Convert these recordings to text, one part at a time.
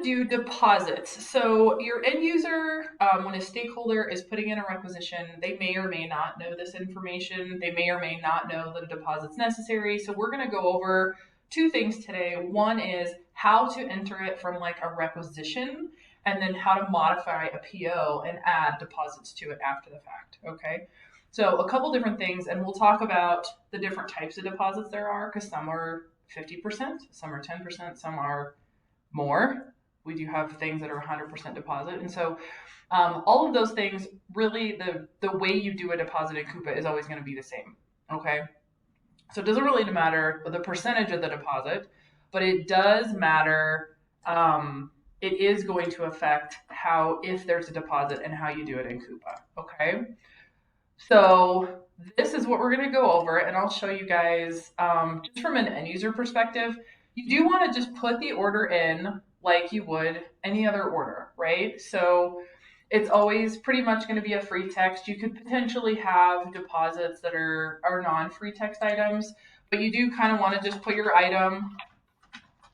do deposits. So your end user, when a stakeholder is putting in a requisition, they may or may not know this information. They may or may not know that a deposit's necessary. So we're going to go over two things today. One is how to enter it from like a requisition, and then how to modify a PO and add deposits to it after the fact. Okay. So a couple different things, and we'll talk about the different types of deposits there are, because some are 50%, some are 10%, some are more. We do have things that are 100% deposit. And so all of those things, really the way you do a deposit in COUPA is always going to be the same. Okay. So it doesn't really matter the percentage of the deposit, but it does matter. It is going to affect how, if there's a deposit, and how you do it in COUPA. Okay. So this is what we're going to go over, and I'll show you guys just from an end user perspective. You do want to just put the order in like you would any other order, right? So it's always pretty much going to be a free text. You could potentially have deposits that are non-free text items, but you do kind of want to just put your item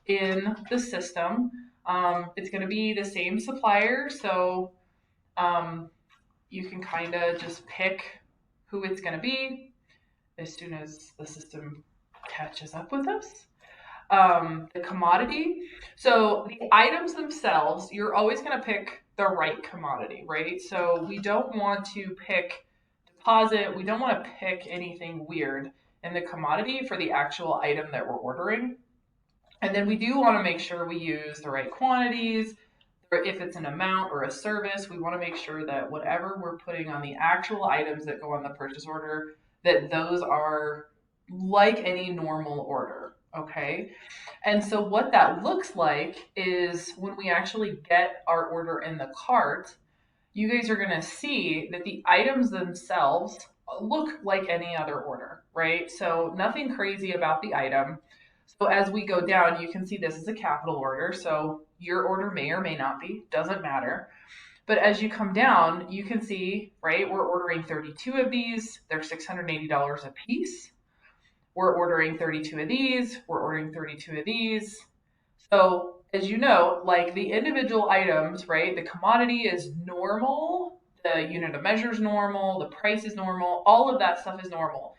in the system. It's going to be the same supplier, so you can kind of just pick who it's going to be as soon as the system catches up with us. The commodity. So the items themselves, you're always going to pick the right commodity, right? So we don't want to pick deposit. We don't want to pick anything weird in the commodity for the actual item that we're ordering. And then we do want to make sure we use the right quantities. Or if it's an amount or a service, we want to make sure that whatever we're putting on the actual items that go on the purchase order, that those are like any normal order. Okay. And so what that looks like is when we actually get our order in the cart, you guys are going to see that the items themselves look like any other order, right? So nothing crazy about the item. So as we go down, you can see this is a capital order. So your order may or may not be, doesn't matter. But as you come down, you can see, right, we're ordering 32 of these. They're $680 a piece. We're ordering 32 of these. We're ordering 32 of these. So as you know, like the individual items, right, the commodity is normal. The unit of measure is normal. The price is normal. All of that stuff is normal.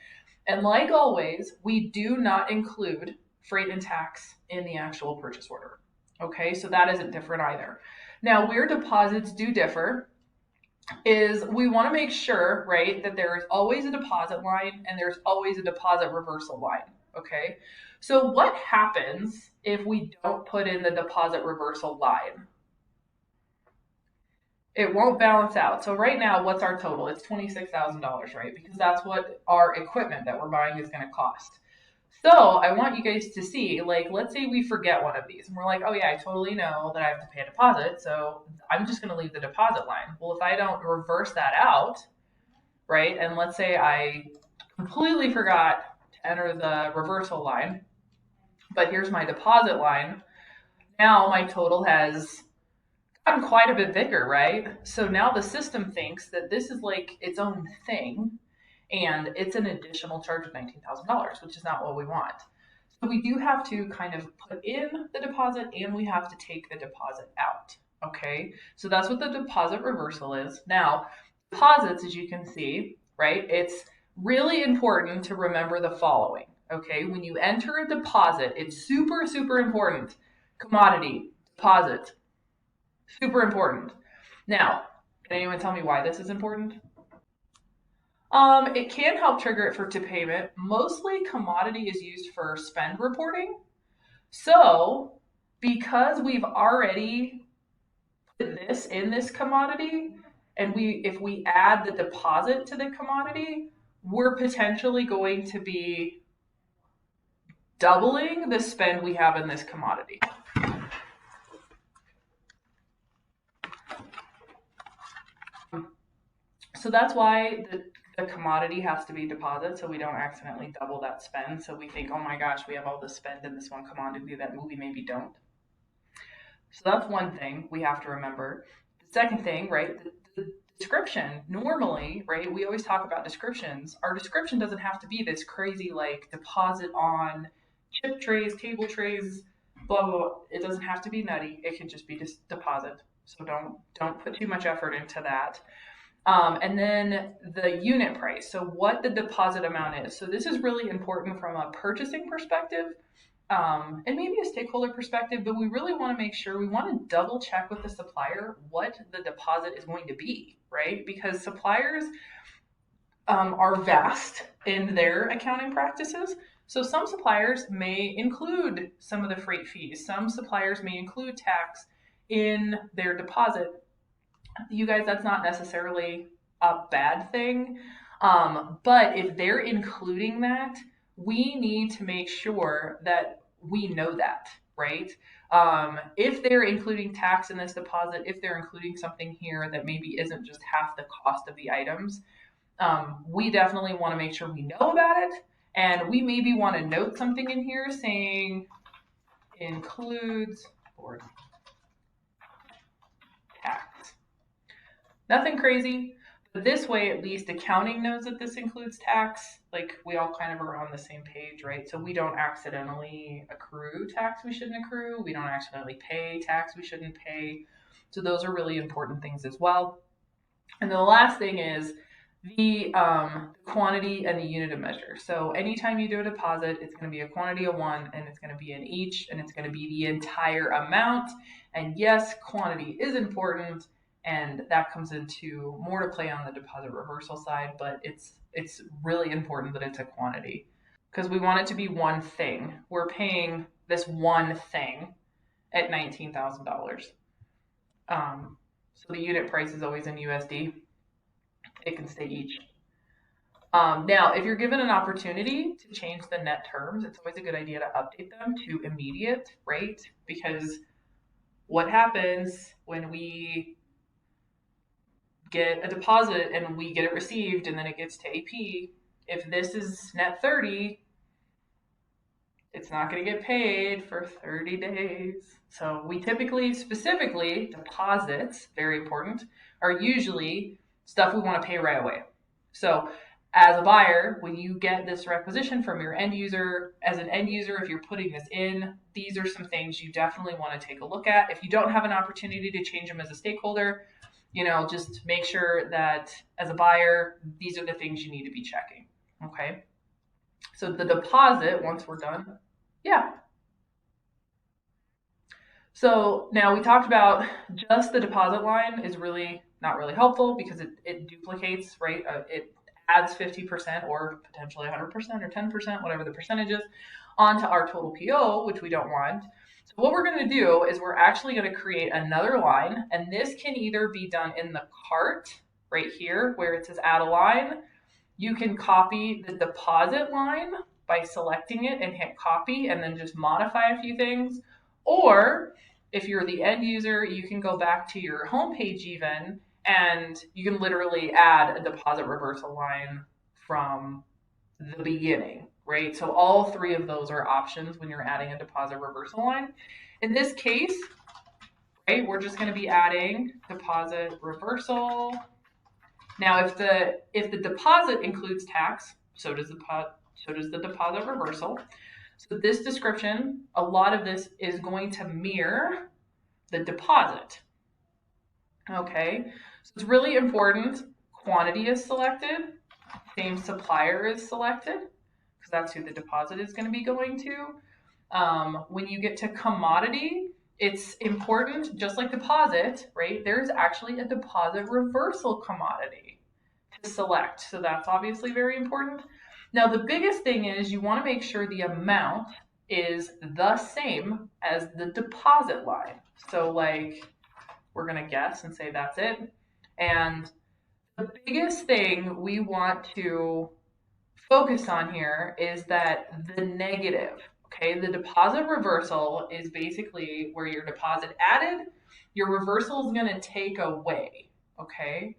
And like always, we do not include freight and tax in the actual purchase order. Okay, so that isn't different either. Now, where deposits do differ is we want to make sure, right, that there is always a deposit line and there's always a deposit reversal line. Okay, so what happens if we don't put in the deposit reversal line? It won't balance out. So right now, what's our total? It's $26,000, right? Because that's what our equipment that we're buying is going to cost. So I want you guys to see, like, let's say we forget one of these and we're like, oh yeah, I totally know that I have to pay a deposit. So I'm just going to leave the deposit line. Well, if I don't reverse that out, right? And let's say I completely forgot to enter the reversal line, but here's my deposit line. Now my total has gotten quite a bit bigger, right? So now the system thinks that this is like its own thing. And it's an additional charge of $19,000, which is not what we want. So we do have to kind of put in the deposit and we have to take the deposit out. Okay, so that's what the deposit reversal is. Now, deposits, as you can see, right, it's really important to remember the following. Okay, when you enter a deposit, it's super, super important. Commodity, deposit, super important. Now, can anyone tell me why this is important? It can help trigger it to payment. Mostly commodity is used for spend reporting. So because we've already put this in this commodity, and if we add the deposit to the commodity, we're potentially going to be doubling the spend we have in this commodity. So that's why the commodity has to be deposit, so we don't accidentally double that spend. So we think, oh my gosh, we have all this spend in this one commodity that we maybe don't. So that's one thing we have to remember. The second thing, right, the description. Normally, right, we always talk about descriptions. Our description doesn't have to be this crazy like deposit on chip trays, table trays, blah, blah, blah. It doesn't have to be nutty. It can just be just deposit. So don't put too much effort into that. And then the unit price. So what the deposit amount is. So this is really important from a purchasing perspective, and maybe a stakeholder perspective, but we really want to make sure, we want to double check with the supplier what the deposit is going to be, right? Because suppliers are vast in their accounting practices. So some suppliers may include some of the freight fees. Some suppliers may include tax in their deposit. You guys, that's not necessarily a bad thing. But if they're including that, we need to make sure that we know that, right? If they're including tax in this deposit, if they're including something here that maybe isn't just half the cost of the items, we definitely want to make sure we know about it. And we maybe want to note something in here saying includes board tax. Nothing crazy, but this way at least accounting knows that this includes tax. Like we all kind of are on the same page, right? So we don't accidentally accrue tax we shouldn't accrue. We don't accidentally pay tax we shouldn't pay. So those are really important things as well. And the last thing is the quantity and the unit of measure. So anytime you do a deposit, it's going to be a quantity of one, and it's going to be in each, and it's going to be the entire amount. And yes, quantity is important, and that comes into more to play on the deposit reversal side, but it's really important that it's a quantity because we want it to be one thing. We're paying this one thing at $19,000. So the unit price is always in USD. It can stay each. Now, if you're given an opportunity to change the net terms, it's always a good idea to update them to immediate, right? Because what happens when we get a deposit and we get it received and then it gets to AP, if this is net 30, it's not going to get paid for 30 days. So we typically, specifically, deposits, very important, are usually stuff we want to pay right away. So as a buyer, when you get this requisition from your end user, as an end user, if you're putting this in, these are some things you definitely want to take a look at. If you don't have an opportunity to change them as a stakeholder, just make sure that as a buyer, these are the things you need to be checking. Okay. So the deposit, once we're done, yeah. So now we talked about just the deposit line is really not really helpful because it duplicates, right? It adds 50% or potentially 100% or 10%, whatever the percentage is, onto our total PO, which we don't want. So what we're going to do is we're actually going to create another line, and this can either be done in the cart right here where it says add a line. You can copy the deposit line by selecting it and hit copy and then just modify a few things. Or if you're the end user, you can go back to your homepage even, and you can literally add a deposit reversal line from the beginning, right? So all three of those are options when you're adding a deposit reversal line. In this case, right, we're just going to be adding deposit reversal. Now, if the deposit includes tax, so does the deposit reversal. So this description, a lot of this is going to mirror the deposit. Okay, so it's really important. Quantity is selected, same supplier is selected, because that's who the deposit is going to be going to. When you get to commodity, it's important, just like deposit, right? There's actually a deposit reversal commodity to select. So that's obviously very important. Now, the biggest thing is you want to make sure the amount is the same as the deposit line. So like, we're going to guess and say that's it. And the biggest thing we want to focus on here is that the negative, okay? The deposit reversal is basically where your deposit added, your reversal is going to take away, okay?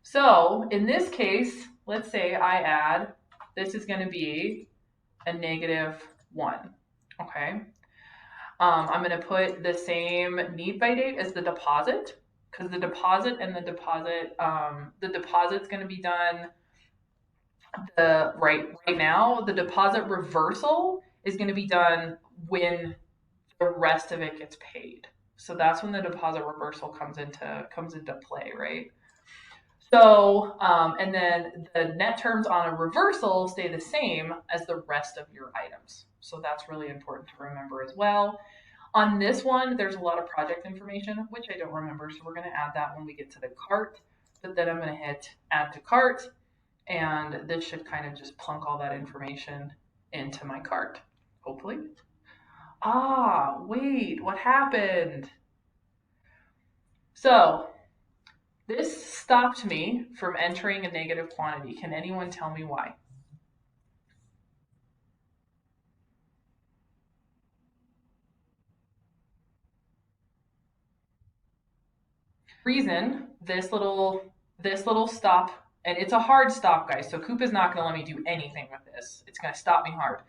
So in this case, let's say I add, this is going to be a -1, okay? I'm going to put the same need by date as the deposit, because the deposit and the deposit's going to be done right now. The deposit reversal is going to be done when the rest of it gets paid. So that's when the deposit reversal comes into play, right? So, and then the net terms on a reversal stay the same as the rest of your items. So that's really important to remember as well. On this one, there's a lot of project information, which I don't remember. So we're going to add that when we get to the cart. But then I'm going to hit add to cart. And this should kind of just plunk all that information into my cart, hopefully. Ah, wait, what happened? So this stopped me from entering a negative quantity. Can anyone tell me why? Reason this little stop, and it's a hard stop, guys. So COUPA is not going to let me do anything with this. It's going to stop me hard.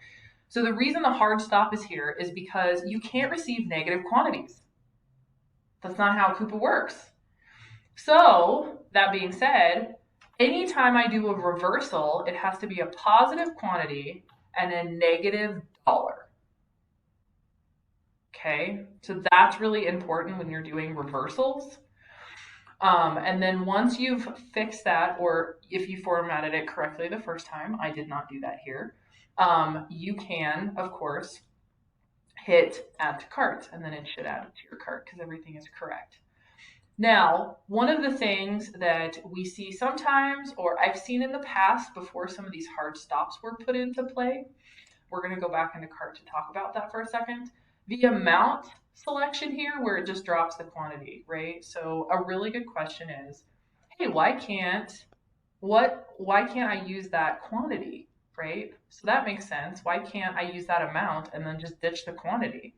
So the reason the hard stop is here is because you can't receive negative quantities. That's not how COUPA works. So that being said, anytime I do a reversal, it has to be a positive quantity and a negative dollar. Okay, so that's really important when you're doing reversals. And then once you've fixed that, or if you formatted it correctly the first time, I did not do that here, you can, of course, hit add to cart, and then it should add it to your cart because everything is correct. Now, one of the things that we see sometimes, or I've seen in the past before some of these hard stops were put into play, we're going to go back into cart to talk about that for a second. The amount selection here where it just drops the quantity, right? So a really good question is, hey, why can't I use that quantity, right? So that makes sense. Why can't I use that amount and then just ditch the quantity?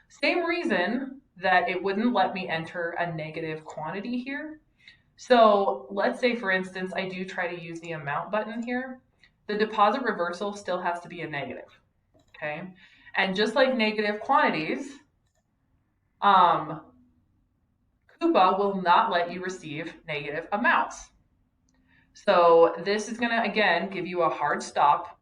Same reason that it wouldn't let me enter a negative quantity here. So let's say, for instance, I do try to use the amount button here. The deposit reversal still has to be a negative, okay? And just like negative quantities, COUPA will not let you receive negative amounts. So this is going to, again, give you a hard stop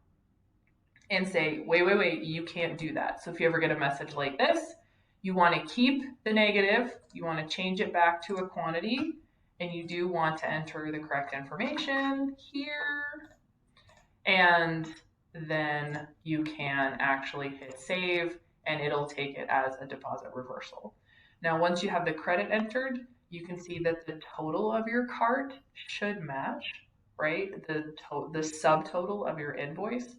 and say, wait, you can't do that. So if you ever get a message like this, you want to keep the negative, you want to change it back to a quantity, and you do want to enter the correct information here. And then you can actually hit save and it'll take it as a deposit reversal. Now, once you have the credit entered, you can see that the total of your cart should match, right? The subtotal of your invoice.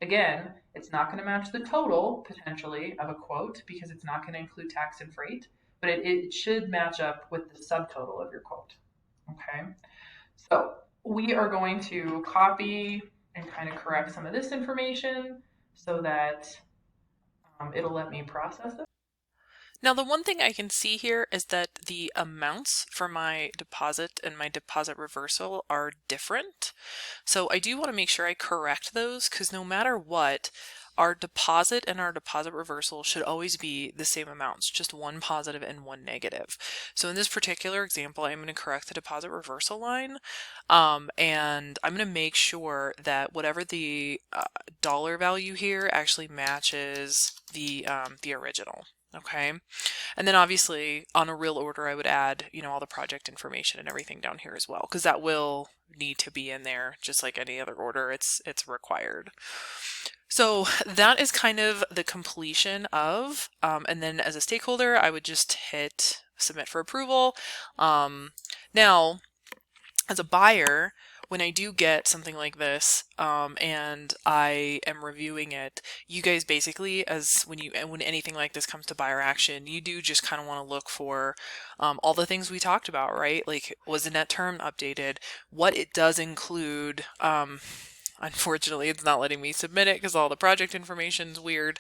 Again, it's not going to match the total potentially of a quote because it's not going to include tax and freight, but it should match up with the subtotal of your quote. Okay, so we are going to copy and kind of correct some of this information so that it'll let me process it. Now, the one thing I can see here is that the amounts for my deposit and my deposit reversal are different. So I do want to make sure I correct those because no matter what, our deposit and our deposit reversal should always be the same amounts, just one positive and one negative. So in this particular example, I'm going to correct the deposit reversal line, and I'm going to make sure that whatever the dollar value here actually matches the original. Okay, and then obviously on a real order I would add, all the project information and everything down here as well, because that will need to be in there just like any other order. It's required. So that is kind of the completion of, and then as a stakeholder, I would just hit submit for approval. Now, as a buyer, when I do get something like this, and I am reviewing it, you guys basically, when anything like this comes to buyer action, you do just kind of want to look for all the things we talked about, right? Like, was the net term updated? What it does include, unfortunately, it's not letting me submit it because all the project information is weird.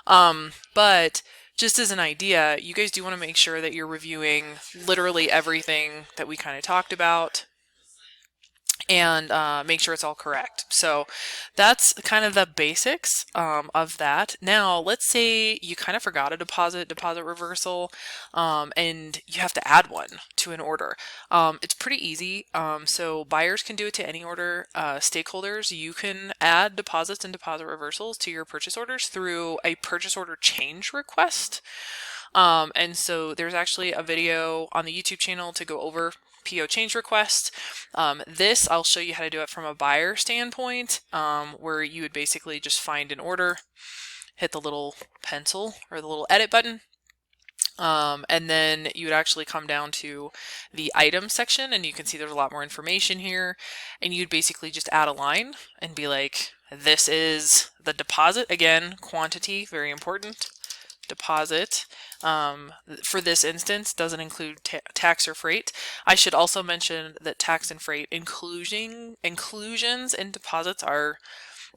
But just as an idea, you guys do want to make sure that you're reviewing literally everything that we kind of talked about. and make sure it's all correct. So that's kind of the basics of that. Now, let's say you kind of forgot a deposit reversal, and you have to add one to an order. It's pretty easy. So buyers can do it to any order. Stakeholders, you can add deposits and deposit reversals to your purchase orders through a purchase order change request. And so there's actually a video on the YouTube channel to go over PO change request. This, I'll show you how to do it from a buyer standpoint, where you would basically just find an order, hit the little pencil or the little edit button, and then you would actually come down to the item section, and you can see there's a lot more information here, and you'd basically just add a line and be like, this is the deposit, again, quantity, very important, deposit. For this instance, doesn't include tax or freight. I should also mention that tax and freight inclusions in deposits are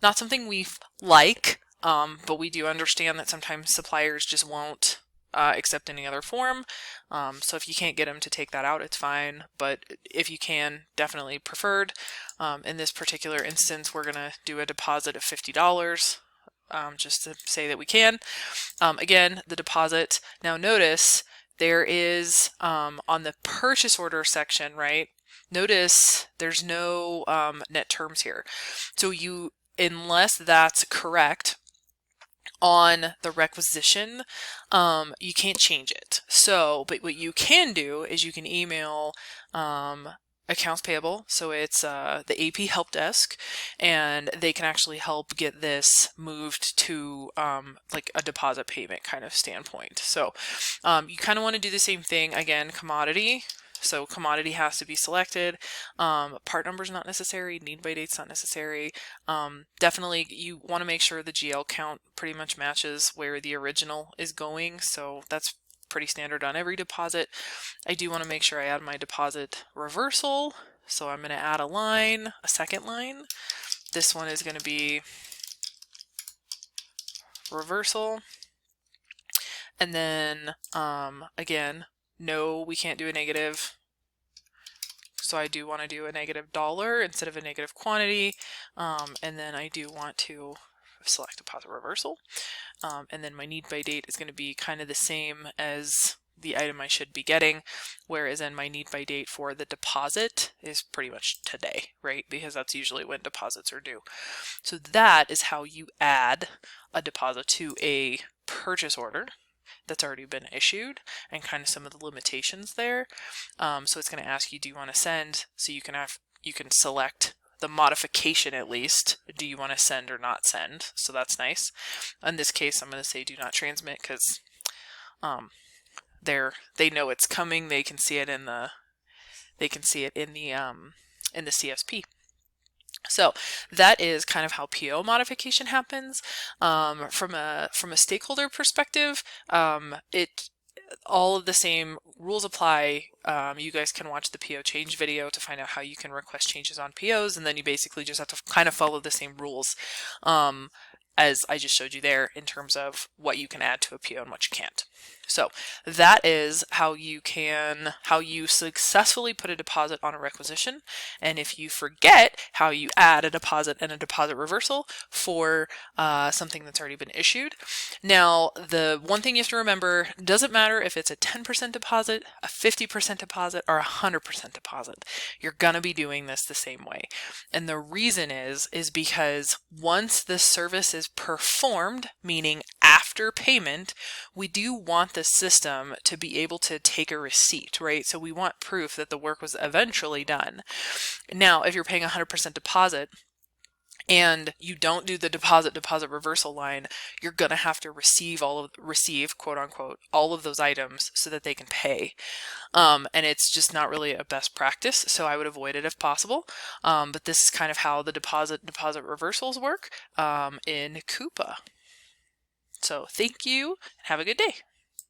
not something we like, but we do understand that sometimes suppliers just won't accept any other form. So if you can't get them to take that out, it's fine. But if you can, definitely preferred. In this particular instance, we're going to do a deposit of $50. Just to say that we can. Again, the deposit. Now notice there is on the purchase order section, right? Notice there's no net terms here. So unless that's correct on the requisition, you can't change it. So, but what you can do is you can email accounts payable, so it's the AP help desk, and they can actually help get this moved to like a deposit payment kind of standpoint. So you kind of want to do the same thing again. Commodity, so commodity has to be selected. Part number is not necessary. Need by date's not necessary. Definitely you want to make sure the GL count pretty much matches where the original is going, so that's pretty standard on every deposit. I do want to make sure I add my deposit reversal. So I'm going to add a second line. This one is going to be reversal. And then again, no, we can't do a negative. So I do want to do a $- instead of a negative quantity. And then I do want to select deposit reversal. And then my need by date is going to be kind of the same as the item I should be getting, whereas then my need by date for the deposit is pretty much today, right? Because that's usually when deposits are due. So that is how you add a deposit to a purchase order that's already been issued, and kind of some of the limitations there. So it's going to ask you, do you want to send? So you can select the modification at least. Do you want to send or not send? So that's nice. In this case, I'm going to say do not transmit because they know it's coming. They can see it in the CSP. So that is kind of how PO modification happens. From a stakeholder perspective, all of the same rules apply. You guys can watch the PO change video to find out how you can request changes on POs, and then you basically just have to kind of follow the same rules as I just showed you there in terms of what you can add to a PO and what you can't. So that is how you successfully put a deposit on a requisition. And if you forget how you add a deposit and a deposit reversal for something that's already been issued. Now, the one thing you have to remember, doesn't matter if it's a 10% deposit, a 50% deposit, or a 100% deposit. You're going to be doing this the same way. And the reason is because once the service is performed, meaning after payment, we do want the system to be able to take a receipt, right? So we want proof that the work was eventually done. Now, if you're paying 100% deposit and you don't do the deposit reversal line, you're going to have to receive quote unquote all of those items so that they can pay. And it's just not really a best practice, so I would avoid it if possible. But this is kind of how the deposit reversals work in COUPA. So thank you and have a good day.